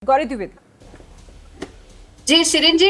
गौरी द्विवेदी। जी शिरीन जी,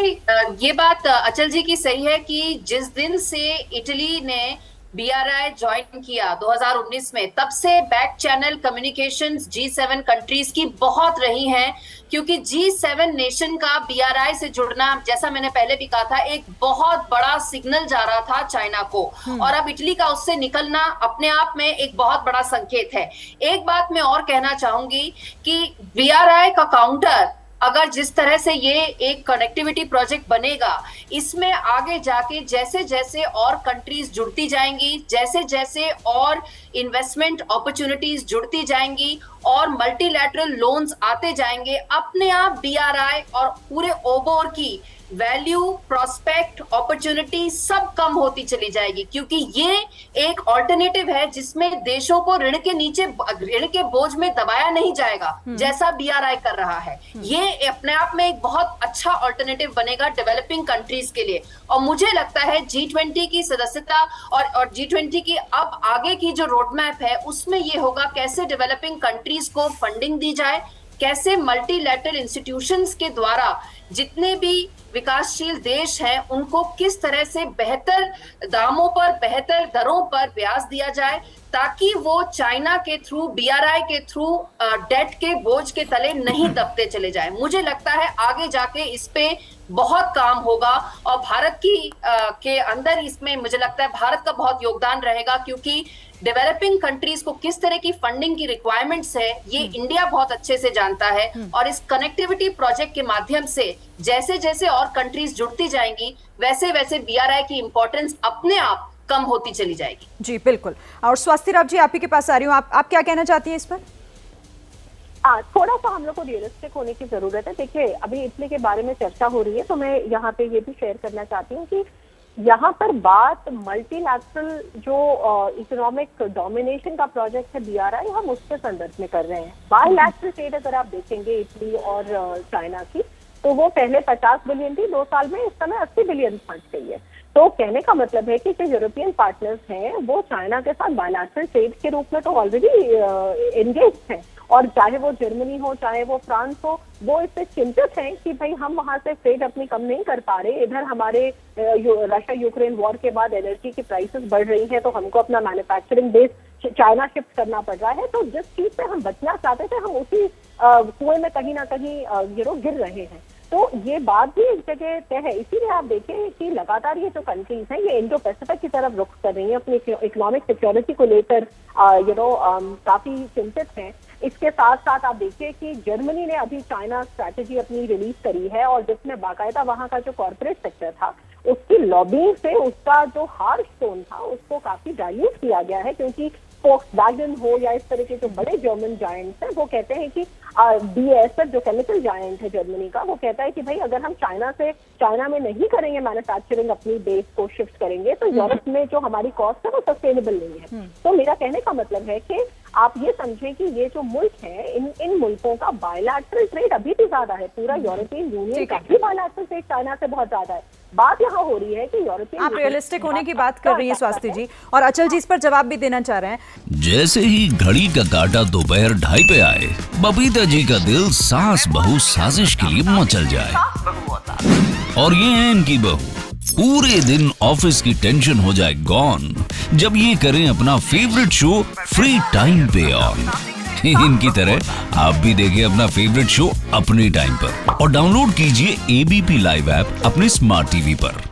ये बात अचल जी की सही है कि जिस दिन से इटली ने बीआरआई ज्वाइन किया 2019 में, तब से back channel communications G7 countries की बहुत रही हैं, क्योंकि G7 नेशन का बीआरआई से जुड़ना, जैसा मैंने पहले भी कहा था, एक बहुत बड़ा सिग्नल जा रहा था चाइना को, और अब इटली का उससे निकलना अपने आप में एक बहुत बड़ा संकेत है। एक बात मैं और कहना चाहूंगी कि बीआरआई का काउंटर, अगर जिस तरह से ये एक कनेक्टिविटी प्रोजेक्ट बनेगा, इसमें आगे जाके जैसे जैसे और कंट्रीज जुड़ती जाएंगी, जैसे जैसे और इन्वेस्टमेंट अपॉर्चुनिटीज जुड़ती जाएंगी और मल्टीलैटरल लोन्स आते जाएंगे, अपने आप बीआरआई और पूरे ओबोर की वैल्यू, प्रोस्पेक्ट, अपॉर्चुनिटी सब कम होती चली जाएगी, क्योंकि ये एक ऑल्टरनेटिव है जिसमें देशों को ऋण के नीचे, ऋण के बोझ में दबाया नहीं जाएगा जैसा बीआरआई कर रहा है। ये अपने आप में एक बहुत अच्छा ऑल्टरनेटिव बनेगा डेवलपिंग कंट्रीज के लिए। और मुझे लगता है G20 की सदस्यता और G20 की अब आगे की जो रोडमैप है, उसमें ये होगा कैसे डेवलपिंग कंट्रीज को फंडिंग दी जाए, कैसे मल्टीलैटरल इंस्टीट्यूशंस के द्वारा जितने भी विकासशील देश हैं उनको किस तरह से बेहतर दामों पर, बेहतर दरों पर ब्याज दिया जाए, ताकि वो चाइना के थ्रू, बीआरआई के थ्रू डेट के बोझ के तले नहीं दबते चले जाए। मुझे लगता है आगे जाके इस पे बहुत काम होगा और भारत की के अंदर इसमें मुझे लगता है भारत का बहुत योगदान रहेगा, क्योंकि डेवलपिंग कंट्रीज को किस तरह की फंडिंग की रिक्वायरमेंट्स है ये इंडिया बहुत अच्छे से जानता है। और इस कनेक्टिविटी प्रोजेक्ट के माध्यम से जैसे जैसे और कंट्रीज जुड़ती जाएंगी, वैसे वैसे बीआरआई की इंपॉर्टेंस अपने आप कम होती चली जाएगी। जी बिल्कुल। और स्वास्थ्य राव जी, आप ही के पास आ रही हूँ, आप क्या कहना चाहती हैं इस पर? थोड़ा सा हम लोग को रियलिस्टिक होने की जरूरत है। देखिए, अभी इटली के बारे में चर्चा हो रही है, तो मैं यहाँ पे ये भी शेयर करना चाहती हूँ कि यहाँ पर बात मल्टीलैटरल जो इकोनॉमिक डोमिनेशन का प्रोजेक्ट है बीआरआई, हम उसके संदर्भ में कर रहे हैं। बायलैटरल ट्रेड अगर आप देखेंगे इटली और चाइना की, तो वो पहले 50 बिलियन थी, 2 साल में इस समय 80 बिलियन पहुंच गई है। तो कहने का मतलब है कि जो यूरोपियन पार्टनर्स हैं वो चाइना के साथ बायलैटरल ट्रेड के रूप में तो ऑलरेडी एंगेज हैं, और चाहे वो जर्मनी हो, चाहे वो फ्रांस हो, वो इससे चिंतित हैं कि भाई हम वहां से ट्रेड अपनी कम नहीं कर पा रहे। इधर हमारे रशिया यूक्रेन वॉर के बाद एनर्जी की प्राइसेस बढ़ रही हैं, तो हमको अपना मैन्युफैक्चरिंग बेस चाइना शिफ्ट करना पड़ रहा है। तो जिस चीज से हम बचना चाहते थे, हम उसी कुएं में कहीं ना कहीं गिर रहे हैं। तो ये बात भी एक जगह तय है। इसीलिए आप देखें कि लगातार ये जो कंट्रीज हैं ये इंडो पैसिफिक की तरफ रुख कर रही हैं, अपनी इकोनॉमिक सिक्योरिटी को लेकर काफी चिंतित हैं। इसके साथ साथ आप देखिए कि जर्मनी ने अभी चाइना स्ट्रैटेजी अपनी रिलीज करी है, और जिसमें बाकायदा वहां का जो कॉर्पोरेट सेक्टर था उसकी लॉबिंग से उसका जो हार्श टोन था उसको काफी डाइल्यूट किया गया है, क्योंकि फोक्सवैगन हो या इस तरह के जो बड़े जर्मन जायंट्स हैं, वो कहते हैं कि BASF जो केमिकल जायंट है जर्मनी का, वो कहता है कि भाई अगर हम चाइना में नहीं करेंगे मैन्युफैक्चरिंग, अपनी बेस को शिफ्ट करेंगे, तो यूरोप में जो हमारी कॉस्ट है वो सस्टेनेबल नहीं है। तो मेरा कहने का मतलब है कि आप ये समझें कि ये जो मुल्क है, इन मुल्कों का बायलैटरल ट्रेड अभी भी ज्यादा है। पूरा यूरोपियन यूनियन का भी बायलैटरल ट्रेड चाइना से बहुत ज्यादा है। बात यहाँ हो रही है कि यूरोपियन, आप रियलिस्टिक होने की बात कर रही है स्वास्थ्य जी, और अचल जी इस पर जवाब भी देना चाह रहे हैं। जैसे ही घड़ी का काटा दोपहर 2:30 पे आए, बबीता जी का दिल सास बहू साजिश के लिए मचल जाए। और ये है इनकी बहू, पूरे दिन ऑफिस की टेंशन हो जाए गॉन जब ये करें अपना फेवरेट शो फ्री टाइम पे ऑन। इनकी तरह आप भी देखिए अपना फेवरेट शो अपने टाइम पर, और डाउनलोड कीजिए ABP लाइव ऐप अपने स्मार्ट टीवी पर।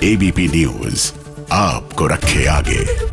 ABP न्यूज आपको रखे आगे।